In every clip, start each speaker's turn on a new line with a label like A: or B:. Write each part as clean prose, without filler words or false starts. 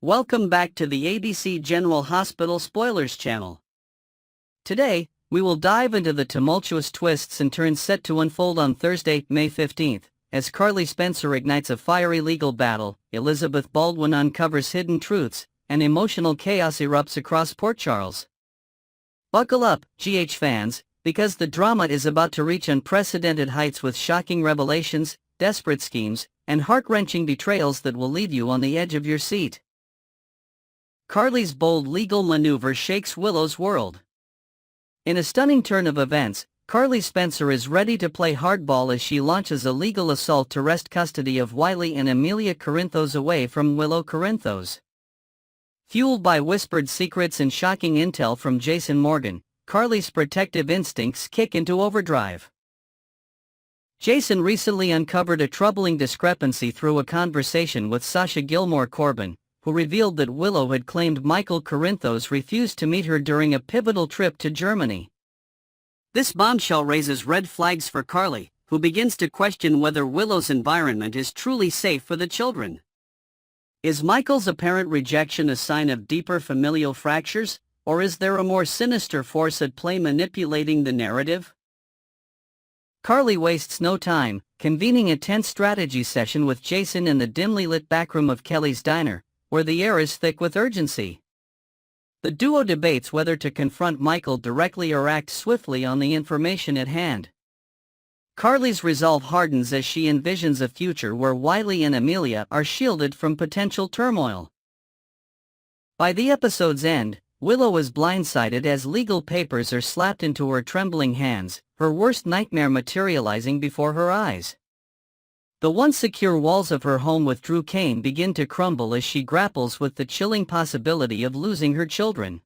A: Welcome back to the ABC General Hospital Spoilers channel. Today, we will dive into the tumultuous twists and turns set to unfold on Thursday, May 15th, as Carly Spencer ignites a fiery legal battle, Elizabeth Baldwin uncovers hidden truths, and emotional chaos erupts across Port Charles. Buckle up, GH fans, because the drama is about to reach unprecedented heights with shocking revelations, desperate schemes, and heart-wrenching betrayals that will leave you on the edge of your seat. Carly's bold legal maneuver shakes Willow's world. In a stunning turn of events, Carly Spencer is ready to play hardball as she launches a legal assault to wrest custody of Wiley and Amelia Corinthos away from Willow Corinthos. Fueled by whispered secrets and shocking intel from Jason Morgan, Carly's protective instincts kick into overdrive. Jason recently uncovered a troubling discrepancy through a conversation with Sasha Gilmore Corbin, who revealed that Willow had claimed Michael Corinthos refused to meet her during a pivotal trip to Germany. This bombshell raises red flags for Carly, who begins to question whether Willow's environment is truly safe for the children. Is Michael's apparent rejection a sign of deeper familial fractures, or is there a more sinister force at play manipulating the narrative? Carly wastes no time, convening a tense strategy session with Jason in the dimly lit backroom of Kelly's diner, where the air is thick with urgency. The duo debates whether to confront Michael directly or act swiftly on the information at hand. Carly's resolve hardens as she envisions a future where Wiley and Amelia are shielded from potential turmoil. By the episode's end, Willow is blindsided as legal papers are slapped into her trembling hands, her worst nightmare materializing before her eyes. The once secure walls of her home with Drew Kane begin to crumble as she grapples with the chilling possibility of losing her children.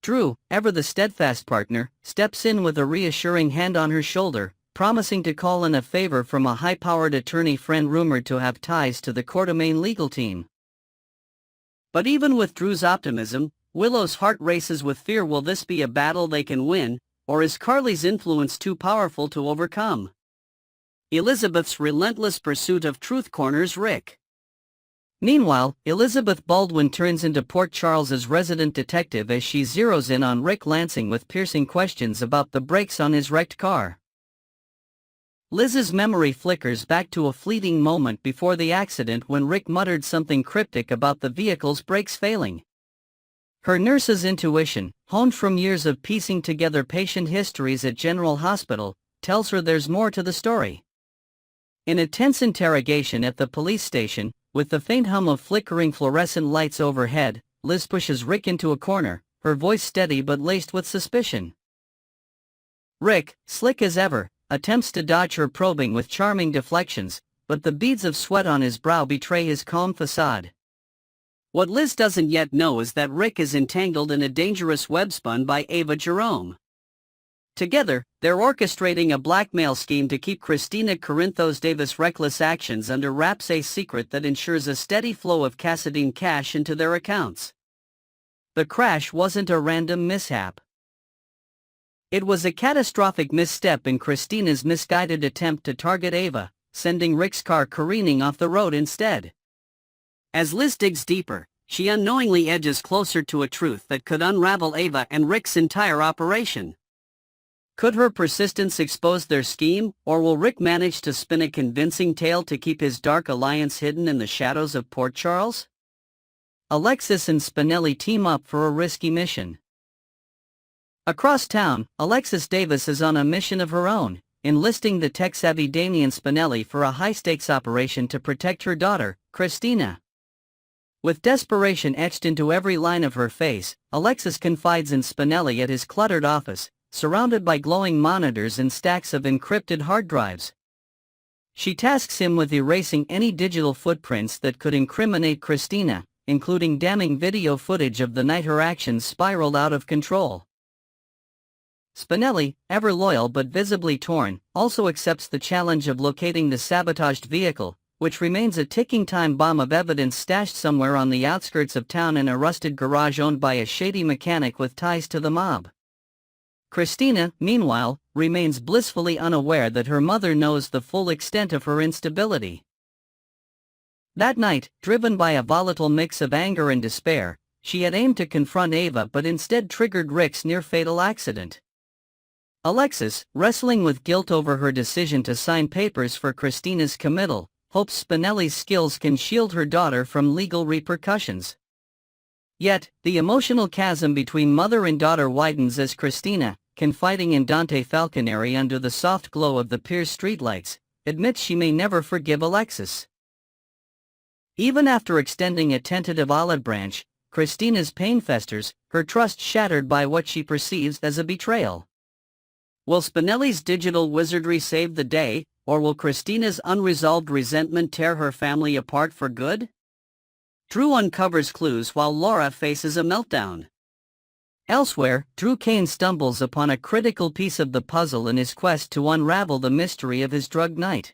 A: Drew, ever the steadfast partner, steps in with a reassuring hand on her shoulder, promising to call in a favor from a high-powered attorney friend rumored to have ties to the Coeur d'Alene legal team. But even with Drew's optimism, Willow's heart races with fear. Will this be a battle they can win, or is Carly's influence too powerful to overcome? Elizabeth's relentless pursuit of truth corners Rick. Meanwhile, Elizabeth Baldwin turns into Port Charles's resident detective as she zeroes in on Rick Lansing with piercing questions about the brakes on his wrecked car. Liz's memory flickers back to a fleeting moment before the accident when Rick muttered something cryptic about the vehicle's brakes failing. Her nurse's intuition, honed from years of piecing together patient histories at General Hospital, tells her there's more to the story. In a tense interrogation at the police station, with the faint hum of flickering fluorescent lights overhead, Liz pushes Rick into a corner, her voice steady but laced with suspicion. Rick, slick as ever, attempts to dodge her probing with charming deflections, but the beads of sweat on his brow betray his calm facade. What Liz doesn't yet know is that Rick is entangled in a dangerous web spun by Ava Jerome. Together, they're orchestrating a blackmail scheme to keep Christina Corinthos Davis' reckless actions under wraps, a secret that ensures a steady flow of Cassadine cash into their accounts. The crash wasn't a random mishap. It was a catastrophic misstep in Christina's misguided attempt to target Ava, sending Rick's car careening off the road instead. As Liz digs deeper, she unknowingly edges closer to a truth that could unravel Ava and Rick's entire operation. Could her persistence expose their scheme, or will Rick manage to spin a convincing tale to keep his dark alliance hidden in the shadows of Port Charles? Alexis and Spinelli team up for a risky mission. Across town, Alexis Davis is on a mission of her own, enlisting the tech-savvy Damian Spinelli for a high-stakes operation to protect her daughter, Christina. With desperation etched into every line of her face, Alexis confides in Spinelli at his cluttered office, surrounded by glowing monitors and stacks of encrypted hard drives. She tasks him with erasing any digital footprints that could incriminate Christina, including damning video footage of the night her actions spiraled out of control. Spinelli, ever loyal but visibly torn, also accepts the challenge of locating the sabotaged vehicle, which remains a ticking time bomb of evidence stashed somewhere on the outskirts of town in a rusted garage owned by a shady mechanic with ties to the mob. Christina, meanwhile, remains blissfully unaware that her mother knows the full extent of her instability. That night, driven by a volatile mix of anger and despair, she had aimed to confront Ava but instead triggered Rick's near-fatal accident. Alexis, wrestling with guilt over her decision to sign papers for Christina's committal, hopes Spinelli's skills can shield her daughter from legal repercussions. Yet, the emotional chasm between mother and daughter widens as Christina, confiding in Dante Falconeri under the soft glow of the Piers streetlights, admits she may never forgive Alexis. Even after extending a tentative olive branch, Christina's pain festers, her trust shattered by what she perceives as a betrayal. Will Spinelli's digital wizardry save the day, or will Christina's unresolved resentment tear her family apart for good? Drew uncovers clues while Laura faces a meltdown. Elsewhere, Drew Kane stumbles upon a critical piece of the puzzle in his quest to unravel the mystery of his drugged night.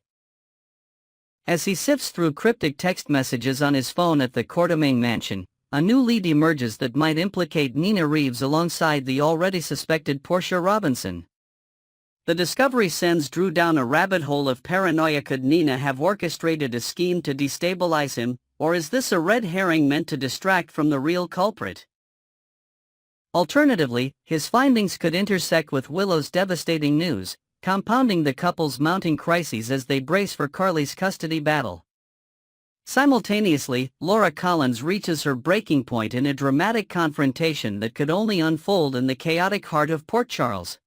A: As he sifts through cryptic text messages on his phone at the Quartermaine mansion, a new lead emerges that might implicate Nina Reeves alongside the already suspected Portia Robinson. The discovery sends Drew down a rabbit hole of paranoia. Could Nina have orchestrated a scheme to destabilize him, or is this a red herring meant to distract from the real culprit? Alternatively, his findings could intersect with Willow's devastating news, compounding the couple's mounting crises as they brace for Carly's custody battle. Simultaneously, Laura Collins reaches her breaking point in a dramatic confrontation that could only unfold in the chaotic heart of Port Charles.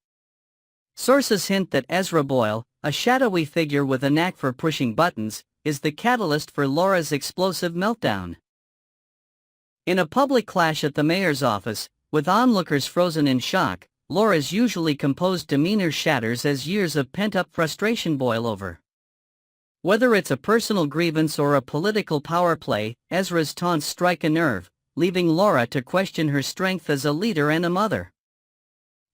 A: Sources hint that Ezra Boyle, a shadowy figure with a knack for pushing buttons, is the catalyst for Laura's explosive meltdown. In a public clash at the mayor's office, with onlookers frozen in shock, Laura's usually composed demeanor shatters as years of pent-up frustration boil over. Whether it's a personal grievance or a political power play, Ezra's taunts strike a nerve, leaving Laura to question her strength as a leader and a mother.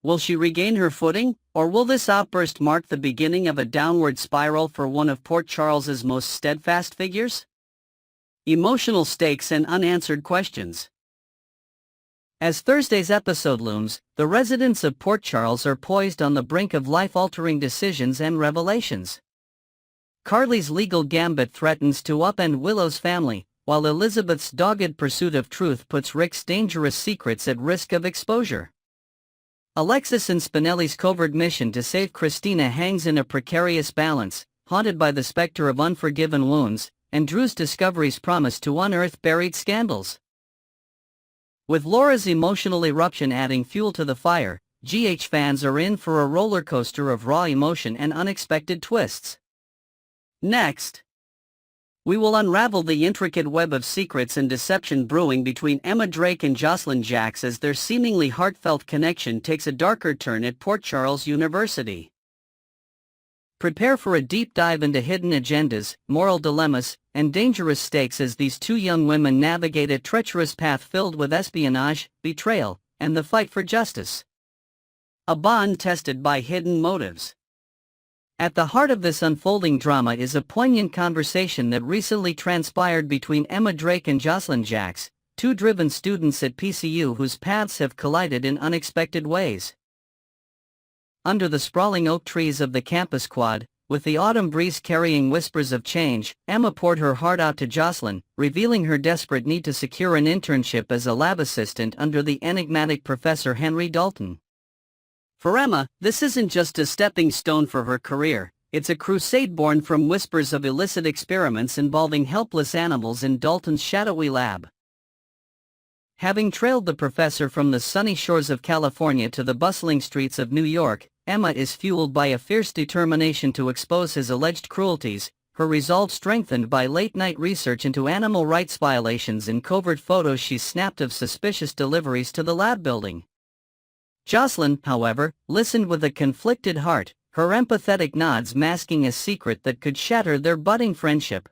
A: Will she regain her footing, or will this outburst mark the beginning of a downward spiral for one of Port Charles's most steadfast figures? Emotional stakes and unanswered questions. As Thursday's episode looms, the residents of Port Charles are poised on the brink of life-altering decisions and revelations. Carly's legal gambit threatens to upend Willow's family, while Elizabeth's dogged pursuit of truth puts Rick's dangerous secrets at risk of exposure. Alexis and Spinelli's covert mission to save Christina hangs in a precarious balance, haunted by the specter of unforgiven wounds, and Drew's discoveries promise to unearth buried scandals. With Laura's emotional eruption adding fuel to the fire, GH fans are in for a roller coaster of raw emotion and unexpected twists. Next, we will unravel the intricate web of secrets and deception brewing between Emma Drake and Jocelyn Jacks as their seemingly heartfelt connection takes a darker turn at Port Charles University. Prepare for a deep dive into hidden agendas, moral dilemmas, and dangerous stakes as these two young women navigate a treacherous path filled with espionage, betrayal, and the fight for justice. A bond tested by hidden motives. At the heart of this unfolding drama is a poignant conversation that recently transpired between Emma Drake and Jocelyn Jacks, two driven students at PCU whose paths have collided in unexpected ways. Under the sprawling oak trees of the campus quad, with the autumn breeze carrying whispers of change, Emma poured her heart out to Jocelyn, revealing her desperate need to secure an internship as a lab assistant under the enigmatic Professor Henry Dalton. For Emma, this isn't just a stepping stone for her career, it's a crusade born from whispers of illicit experiments involving helpless animals in Dalton's shadowy lab. Having trailed the professor from the sunny shores of California to the bustling streets of New York, Emma is fueled by a fierce determination to expose his alleged cruelties, her resolve strengthened by late-night research into animal rights violations and covert photos she snapped of suspicious deliveries to the lab building. Jocelyn, however, listened with a conflicted heart, her empathetic nods masking a secret that could shatter their budding friendship.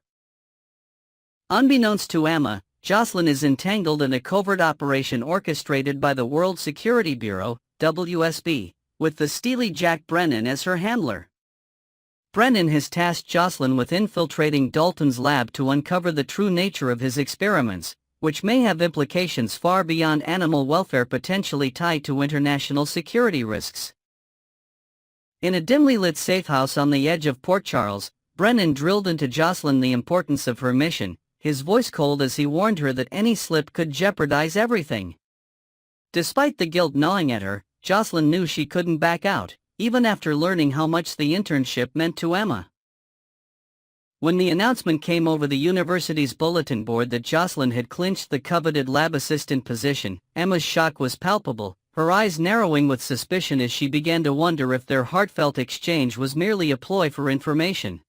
A: Unbeknownst to Emma, Jocelyn is entangled in a covert operation orchestrated by the World Security Bureau, WSB, with the steely Jack Brennan as her handler. Brennan has tasked Jocelyn with infiltrating Dalton's lab to uncover the true nature of his experiments, which may have implications far beyond animal welfare potentially tied to international security risks. In a dimly lit safe house on the edge of Port Charles, Brennan drilled into Jocelyn the importance of her mission, his voice cold as he warned her that any slip could jeopardize everything. Despite the guilt gnawing at her, Jocelyn knew she couldn't back out, even after learning how much the internship meant to Emma. When the announcement came over the university's bulletin board that Jocelyn had clinched the coveted lab assistant position, Emma's shock was palpable, her eyes narrowing with suspicion as she began to wonder if their heartfelt exchange was merely a ploy for information.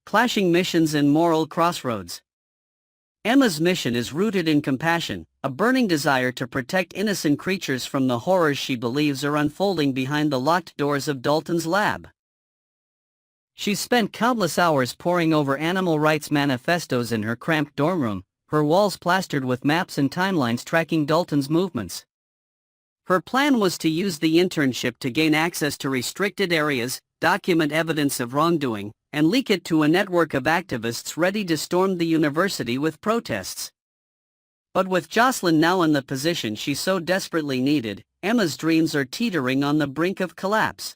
A: Clashing missions and moral crossroads. Emma's mission is rooted in compassion, a burning desire to protect innocent creatures from the horrors she believes are unfolding behind the locked doors of Dalton's lab. She's spent countless hours poring over animal rights manifestos in her cramped dorm room, her walls plastered with maps and timelines tracking Dalton's movements. Her plan was to use the internship to gain access to restricted areas, document evidence of wrongdoing, and leak it to a network of activists ready to storm the university with protests. But with Jocelyn now in the position she so desperately needed, Emma's dreams are teetering on the brink of collapse.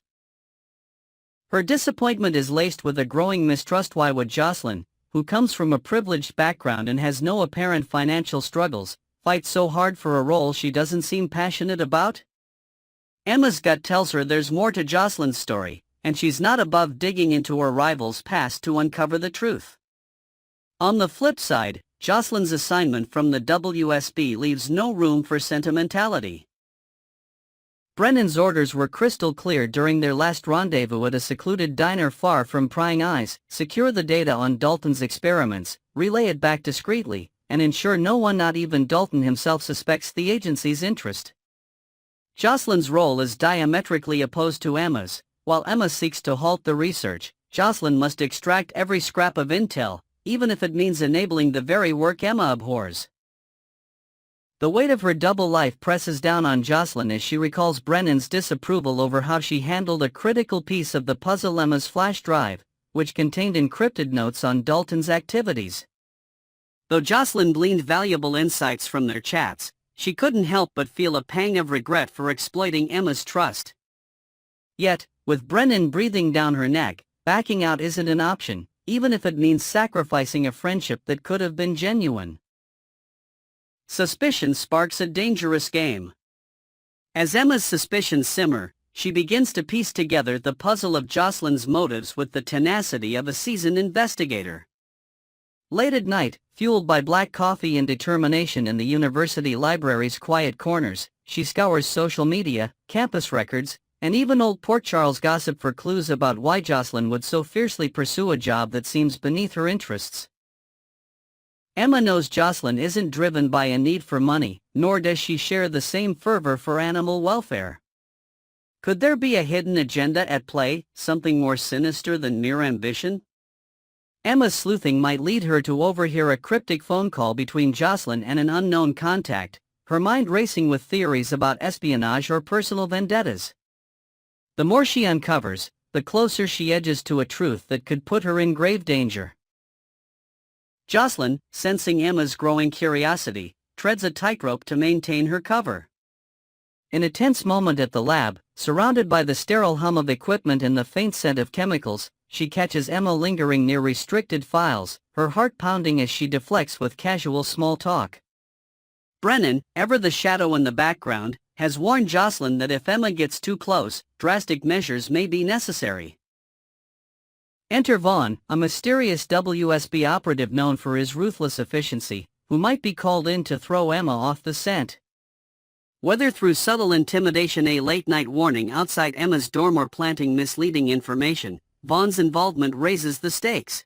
A: Her disappointment is laced with a growing mistrust. Why would Jocelyn, who comes from a privileged background and has no apparent financial struggles, fight so hard for a role she doesn't seem passionate about? Emma's gut tells her there's more to Jocelyn's story, and she's not above digging into her rival's past to uncover the truth. On the flip side, Jocelyn's assignment from the WSB leaves no room for sentimentality. Brennan's orders were crystal clear during their last rendezvous at a secluded diner far from prying eyes: secure the data on Dalton's experiments, relay it back discreetly, and ensure no one, not even Dalton himself, suspects the agency's interest. Jocelyn's role is diametrically opposed to Emma's. While Emma seeks to halt the research, Jocelyn must extract every scrap of intel, even if it means enabling the very work Emma abhors. The weight of her double life presses down on Jocelyn as she recalls Brennan's disapproval over how she handled a critical piece of the puzzle: Emma's flash drive, which contained encrypted notes on Dalton's activities. Though Jocelyn gleaned valuable insights from their chats, she couldn't help but feel a pang of regret for exploiting Emma's trust. Yet, with Brennan breathing down her neck, backing out isn't an option, even if it means sacrificing a friendship that could have been genuine. Suspicion sparks a dangerous game. As Emma's suspicions simmer, she begins to piece together the puzzle of Jocelyn's motives with the tenacity of a seasoned investigator. Late at night, fueled by black coffee and determination in the university library's quiet corners, she scours social media, campus records, and even old Port Charles gossip for clues about why Jocelyn would so fiercely pursue a job that seems beneath her interests. Emma knows Jocelyn isn't driven by a need for money, nor does she share the same fervor for animal welfare. Could there be a hidden agenda at play, something more sinister than mere ambition? Emma's sleuthing might lead her to overhear a cryptic phone call between Jocelyn and an unknown contact, her mind racing with theories about espionage or personal vendettas. The more she uncovers, the closer she edges to a truth that could put her in grave danger. Jocelyn, sensing Emma's growing curiosity, treads a tightrope to maintain her cover. In a tense moment at the lab, surrounded by the sterile hum of equipment and the faint scent of chemicals, she catches Emma lingering near restricted files, her heart pounding as she deflects with casual small talk. Brennan, ever the shadow in the background, has warned Jocelyn that if Emma gets too close, drastic measures may be necessary. Enter Vaughn, a mysterious WSB operative known for his ruthless efficiency, who might be called in to throw Emma off the scent. Whether through subtle intimidation, a late-night warning outside Emma's dorm, or planting misleading information, Vaughn's involvement raises the stakes.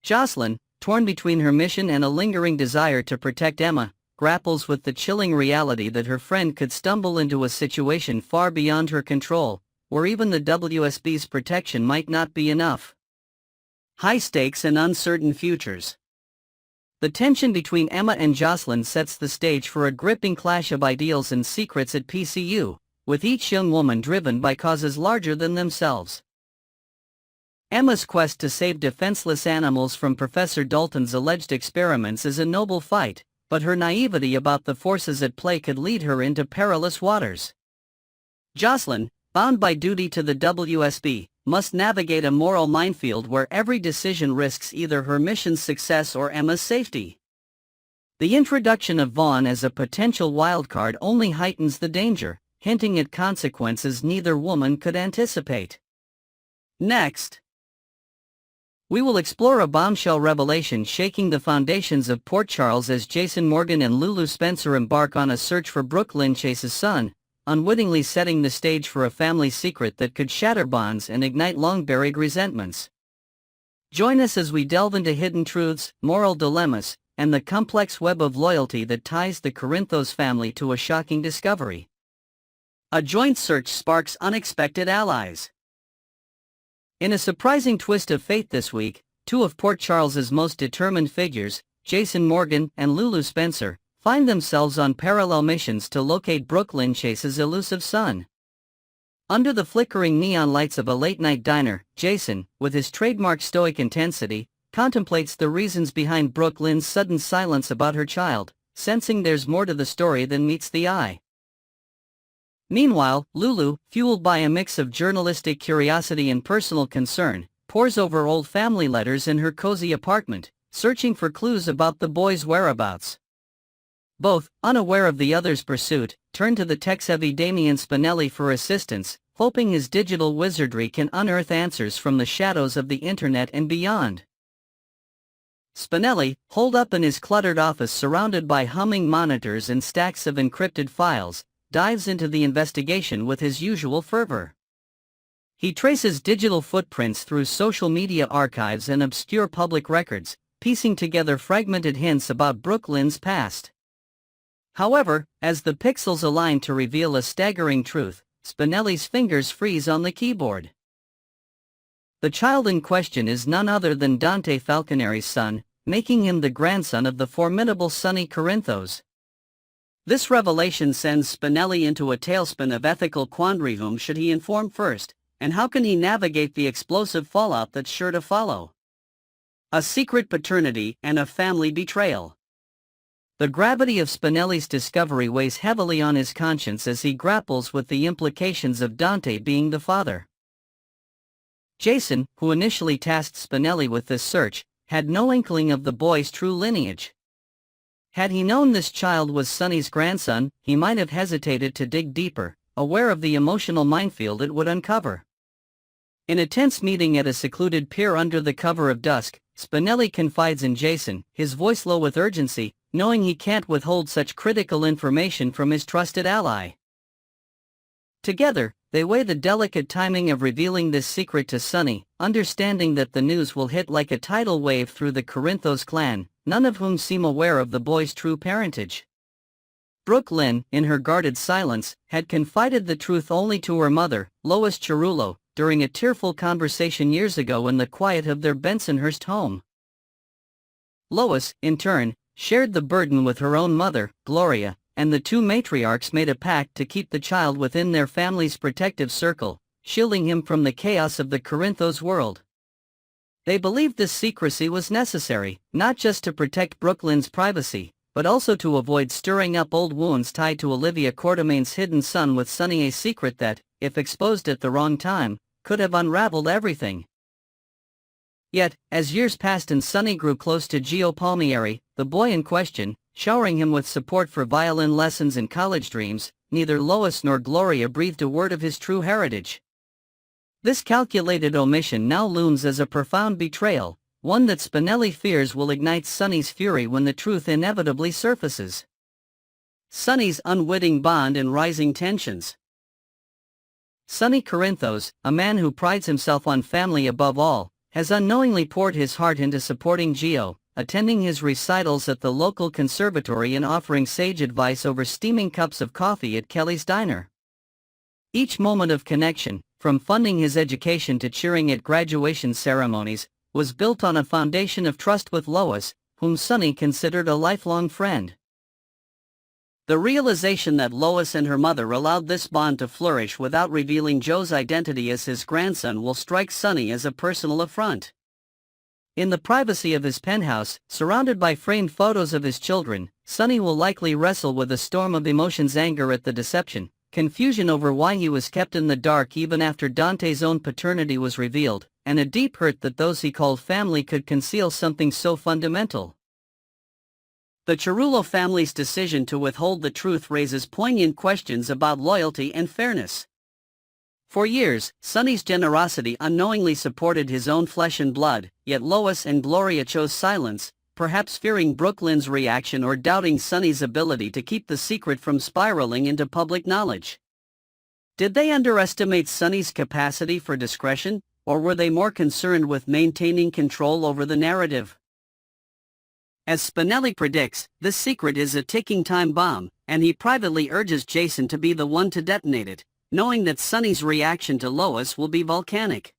A: Jocelyn, torn between her mission and a lingering desire to protect Emma, grapples with the chilling reality that her friend could stumble into a situation far beyond her control, where even the WSB's protection might not be enough. High stakes and uncertain futures. The tension between Emma and Jocelyn sets the stage for a gripping clash of ideals and secrets at PCU, with each young woman driven by causes larger than themselves. Emma's quest to save defenseless animals from Professor Dalton's alleged experiments is a noble fight, but her naivety about the forces at play could lead her into perilous waters. Jocelyn, bound by duty to the WSB, must navigate a moral minefield where every decision risks either her mission's success or Emma's safety. The introduction of Vaughn as a potential wildcard only heightens the danger, hinting at consequences neither woman could anticipate. Next, we will explore a bombshell revelation shaking the foundations of Port Charles as Jason Morgan and Lulu Spencer embark on a search for Brooke Lynn Chase's son, unwittingly setting the stage for a family secret that could shatter bonds and ignite long-buried resentments. Join us as we delve into hidden truths, moral dilemmas, and the complex web of loyalty that ties the Corinthos family to a shocking discovery. A joint search sparks unexpected allies. In a surprising twist of fate this week, two of Port Charles's most determined figures, Jason Morgan and Lulu Spencer, find themselves on parallel missions to locate Brooke Lynn Chase's elusive son. Under the flickering neon lights of a late-night diner, Jason, with his trademark stoic intensity, contemplates the reasons behind Brooke Lynn's sudden silence about her child, sensing there's more to the story than meets the eye. Meanwhile, Lulu, fueled by a mix of journalistic curiosity and personal concern, pores over old family letters in her cozy apartment, searching for clues about the boy's whereabouts. Both, unaware of the other's pursuit, turn to the tech-savvy Spinelli for assistance, hoping his digital wizardry can unearth answers from the shadows of the internet and beyond. Spinelli, holed up in his cluttered office surrounded by humming monitors and stacks of encrypted files, dives into the investigation with his usual fervor. He traces digital footprints through social media archives and obscure public records, piecing together fragmented hints about Brooke Lynn's past. However, as the pixels align to reveal a staggering truth, Spinelli's fingers freeze on the keyboard. The child in question is none other than Dante Falconeri's son, making him the grandson of the formidable Sonny Corinthos. This revelation sends Spinelli into a tailspin of ethical quandary. Whom should he inform first, and how can he navigate the explosive fallout that's sure to follow? A secret paternity and a family betrayal. The gravity of Spinelli's discovery weighs heavily on his conscience as he grapples with the implications of Dante being the father. Jason, who initially tasked Spinelli with this search, had no inkling of the boy's true lineage. Had he known this child was Sonny's grandson, he might have hesitated to dig deeper, aware of the emotional minefield it would uncover. In a tense meeting at a secluded pier under the cover of dusk, Spinelli confides in Jason, his voice low with urgency, knowing he can't withhold such critical information from his trusted ally. Together, they weigh the delicate timing of revealing this secret to Sonny, understanding that the news will hit like a tidal wave through the Corinthos clan, none of whom seem aware of the boy's true parentage. Brooke Lynn, in her guarded silence, had confided the truth only to her mother, Lois Cerullo, during a tearful conversation years ago in the quiet of their Bensonhurst home. Lois, in turn, shared the burden with her own mother, Gloria, and the two matriarchs made a pact to keep the child within their family's protective circle, shielding him from the chaos of the Corinthos world. They believed this secrecy was necessary, not just to protect Brooke Lynn's privacy, but also to avoid stirring up old wounds tied to Olivia Quartermain's hidden son with Sonny, a secret that, if exposed at the wrong time, could have unraveled everything. Yet, as years passed and Sonny grew close to Gio Palmieri, the boy in question, showering him with support for violin lessons and college dreams, neither Lois nor Gloria breathed a word of his true heritage. This calculated omission now looms as a profound betrayal, one that Spinelli fears will ignite Sonny's fury when the truth inevitably surfaces. Sonny's unwitting bond and rising tensions. Sonny Corinthos, a man who prides himself on family above all, has unknowingly poured his heart into supporting Gio, attending his recitals at the local conservatory and offering sage advice over steaming cups of coffee at Kelly's Diner. Each moment of connection, from funding his education to cheering at graduation ceremonies, was built on a foundation of trust with Lois, whom Sonny considered a lifelong friend. The realization that Lois and her mother allowed this bond to flourish without revealing Joe's identity as his grandson will strike Sonny as a personal affront. In the privacy of his penthouse, surrounded by framed photos of his children, Sonny will likely wrestle with a storm of emotions: anger at the deception, confusion over why he was kept in the dark even after Dante's own paternity was revealed, and a deep hurt that those he called family could conceal something so fundamental. The Cerullo family's decision to withhold the truth raises poignant questions about loyalty and fairness. For years, Sonny's generosity unknowingly supported his own flesh and blood, yet Lois and Gloria chose silence, perhaps fearing Brooklyn's reaction or doubting Sonny's ability to keep the secret from spiraling into public knowledge. Did they underestimate Sonny's capacity for discretion, or were they more concerned with maintaining control over the narrative? As Spinelli predicts, this secret is a ticking time bomb, and he privately urges Jason to be the one to detonate it, knowing that Sonny's reaction to Lois will be volcanic.